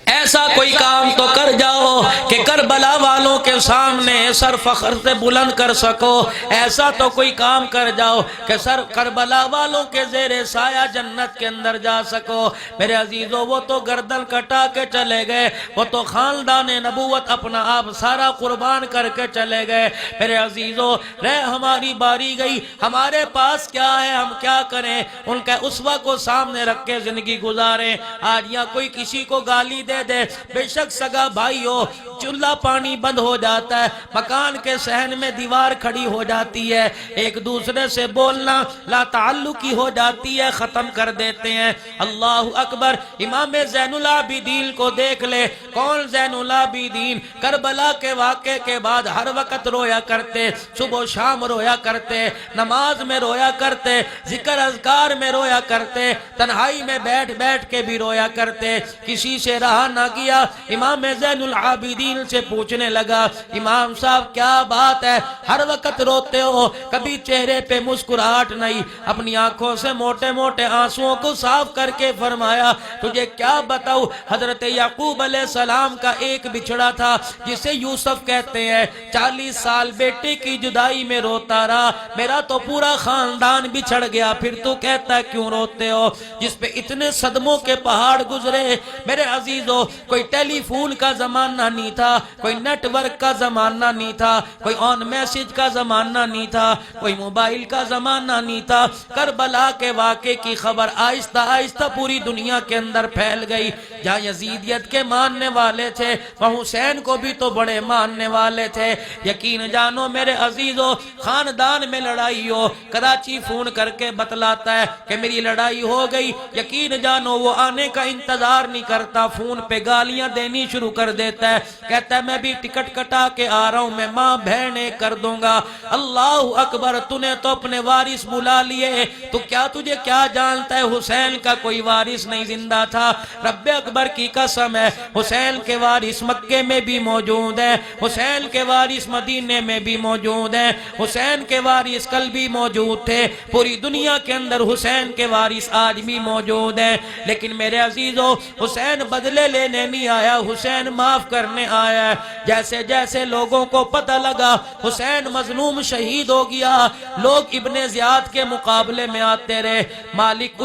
ایسا کوئی کام تو کر جاؤ کہ کربلا والوں کے سامنے سر فخر سے بلند کر سکو، ایسا تو کوئی کام کر جاؤ کہ سر کربلا والوں کے زیر سایہ جنت کے اندر جا سکو۔ میرے عزیزو وہ تو گردن کٹا کے چلے گئے، وہ تو خاندان نبوت اپنا آپ سارا قربان کر کے چلے گئے۔ میرے عزیزو رہ ہماری باری گئی، ہمارے پاس کیا ہے، ہم کیا کریں؟ ان کے اسوہ کو سامنے رکھ کے زندگی گزاریں۔ آج یا کوئی کسی کو گالی دے دے، بے شک سگا بھائی ہو، چولہا پانی بند ہو جاتا ہے، مکان کے صحن میں دیوار کھڑی ہو جاتی ہے، ایک دوسرے سے بولنا لا تعلقی ہو جاتی ہے، ختم کر دیتے ہیں۔ اللہ اکبر، امام زین العابدین کو دیکھ لے۔ کون زین العابدین؟ کربلا کے واقعے کے بعد ہر وقت رویا کرتے، صبح و شام رویا کرتے، نماز میں رویا کرتے، ذکر اذکار میں رویا کرتے، تنہائی میں بیٹھ بیٹھ کے بھی رویا کرتے۔ کسی سے رہا نہ گیا، امام زین العابدین سے پوچھنے لگا، امام صاحب کیا بات ہے، ہر وقت روتے ہو، کبھی چہرے پہ مسکراہٹ نہیں؟ اپنی آنکھوں سے موٹے موٹے آنسوؤں کو صاف کر کے فرمایا، تجھے کیا بتاؤ، حضرت یعقوب علیہ السلام کا ایک بچڑا تھا جسے یوسف کہتے ہیں، 40 سال بیٹے کی جدائی میں روتا رہا، میرا تو پورا خاندان بچھڑ گیا، پھر تو کہتا ہے کیوں روتے ہو؟ جس پہ اتنے صدموں کے پہاڑ گزرے۔ میرے عزیزو کوئی ٹیلی فون کا زمانہ نہیں تھا، کوئی نیٹ ورک کا زمانہ نہیں تھا، کوئی آن میسج کا زمانہ نہیں تھا، کوئی موبائل کا زمانہ نہیں تھا۔ کربلا کے واقعے کی خبر آہستہ آہستہ پوری دنیا کے اندر پھیل گئی۔ جہاں یزیدیت کے ماننے والے تھے وہاں حسین کو بھی تو بڑے ماننے والے تھے۔ یقین جانو میرے عزیزو، خاندان میں لڑائی ہو، کراچی فون کر کے بتلاتا ہے کہ میری لڑائی ہو گئی، یقین جانو وہ آنے کا انتظار نہیں کرتا، فون پہ گالیاں دینی شروع کر دیتا ہے، کہتا ہے میں بھی ٹکٹ کٹا کے آ رہا ہوں، میں ماں بہنیں کر دوں گا۔ اللہ اکبر، تو نے تو اپنے وارث بلا لیے، تو کیا تجھے کیا جانتا ہے حسین کا کوئی وارث نہیں زندہ تھا؟ رب اکبر کی قسم ہے، حسین کے وارث مکے میں بھی موجود ہیں، حسین کے وارث مدینے میں بھی موجود ہیں، حسین کے وارث کل بھی موجود تھے، پوری دنیا کے اندر حسین کے وارث آج بھی موجود ہیں۔ لیکن میرے عزیزو، حسین بدلے لینے نہیں آیا، حسین معاف کرنے آیا ہے۔ جیسے جیسے لوگوں کو پتہ لگا حسین مظلوم شہید ہو گیا، لوگ ابن زیاد کے مقابلے میں آتے رہے۔ مالک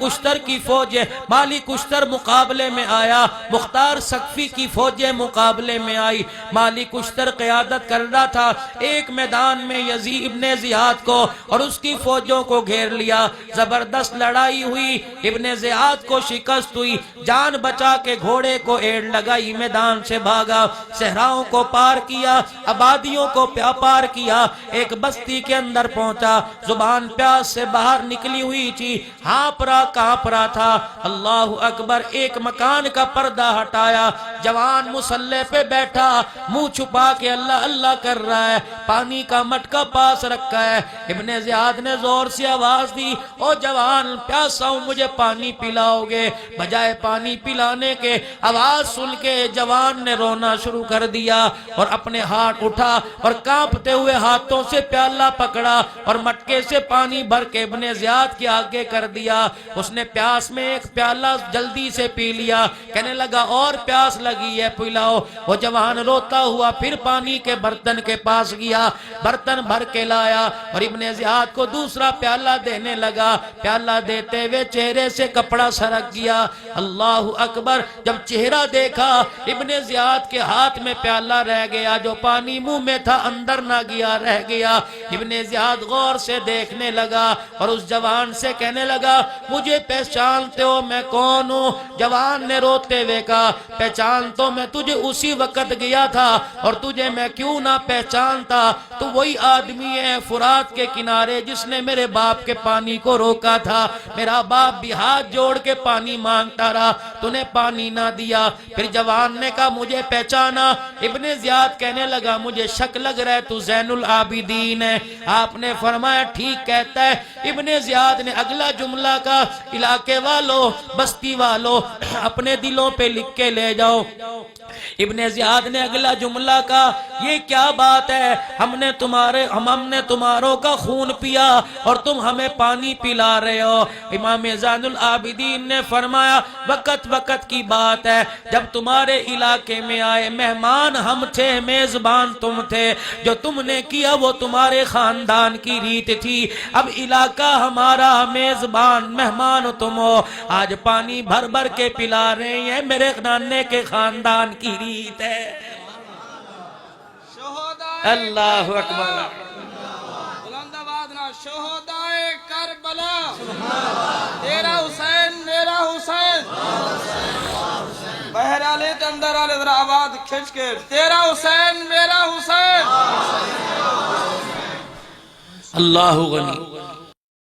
اشتر کی فوج، مالک اشتر مقابلے میں آیا، مختار سقفی کی فوجیں مقابلے میں آئی۔ مالک اشتر قیادت کر رہا تھا، ایک میدان میں یزید ابن زیاد کو اور اس کی فوجوں کو گھیر لیا، زبردست لڑائی ہوئی، ابن زیاد کو شکست ہوئی، جان بچا کے گھوڑے کو ایڑ لگائی، میدان سے بھاگا، صحراؤں کو پار کیا، آبادیوں کو پار کیا، ایک بستی کے اندر پہنچا، زبان پیاس سے باہر نکلی ہوئی تھی، ہانپ رہا کانپ رہا تھا۔ اللہ اکبر، ایک مکان کا پردہ ہٹایا، جوان مسلح پہ بیٹھا، منہ چھپا کے اللہ اللہ کر رہا ہے، پانی کا مٹکا پاس رکھا ہے۔ ابن زیاد نے زور سے آواز دی، او جوان پیاسا ہوں، مجھے پانی پلاؤ گے؟ بجائے پانی پلانے کے آواز سن کے جوان نے رونا شروع کر دیا اور اپنے ہاتھ اٹھا اور کانپتے ہوئے ہاتھوں سے پیالہ پکڑا اور مٹکے سے پانی بھر کے ابن زیاد کے آگے کر دیا۔ اس نے پیاس میں ایک پیالہ جلدی سے پی لیا، کہنے لگا اور پیاس لگی ہے پلاؤ۔ وہ جوان روتا ہوا پھر پانی کے برتن کے پاس گیا، برتن بھر کے لایا اور ابن زیاد کو دوسرا پیالہ دینے لگا۔ پیالہ دیتے ہوئے چہرے سے کپڑا سرک گیا۔ اللہ اکبر، جب چہرہ دیکھا ابن زیاد کے ہاتھ میں پیالہ رہ گیا، جو پانی منہ میں تھا اندر نہ گیا، رہ گیا۔ ابن زیاد غور سے دیکھنے لگا اور اس جوان سے کہنے لگا، مجھے پہچانتے ہو میں کون ہوں؟ جوان نے روتے ہوئے کہا، پہچان تو میں تجھے اسی وقت گیا تھا اور تجھے میں کیوں نہ پہچانتا، تو وہی آدمی ہے فرات کے کنارے جس نے میرے باپ کے پانی کو روکا تھا، میرا باپ بھی ہاتھ جوڑ کے پانی مانگتا رہا، تو نے پانی نہ دیا۔ پھر جوان نے کہا، مجھے پہچانا؟ ابن زیاد کہنے لگا مجھے شک لگ رہا ہے تو زین العابدین ہے. آپ نے فرمایا ٹھیک کہتا ہے. ابن زیاد نے اگلا جملہ کا علاقے والوں بستی والوں اپنے دلوں پہ لکھ کے لے جاؤ. ابن زیاد نے اگلا جملہ کا یہ کیا بات ہے, ہم نے تمہاروں کا خون پیا اور تم ہمیں پانی پلا رہے ہو. امام زین العابدین نے فرمایا وقت کی بات ہے, جب تمہارے علاقے میں آئے مہمان ہم تھے, میزبان تم تھے, جو تم نے کیا وہ تمہارے خاندان کی ریت تھی. اب علاقہ ہمارا, میزبان مہمان تم ہو, آج پانی بھر بھر کے پلا رہے ہیں, میرے نانے کے خاندان کی ریت ہے. اللہ اکبر. بلند آواز نہ شہدائے کربلا, تیرا حسین میرا حسین. بہر آلے تے اندر آلے ذرا آواز کھنچ کے, تیرا حسین میرا حسین. اللہ غنی.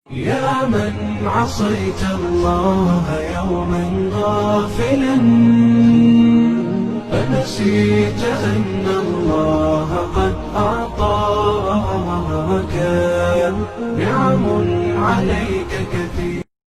يا من عصيت الله يوما غافلا فنسيت أن الله قد أعطاك نعم عليك كثيرة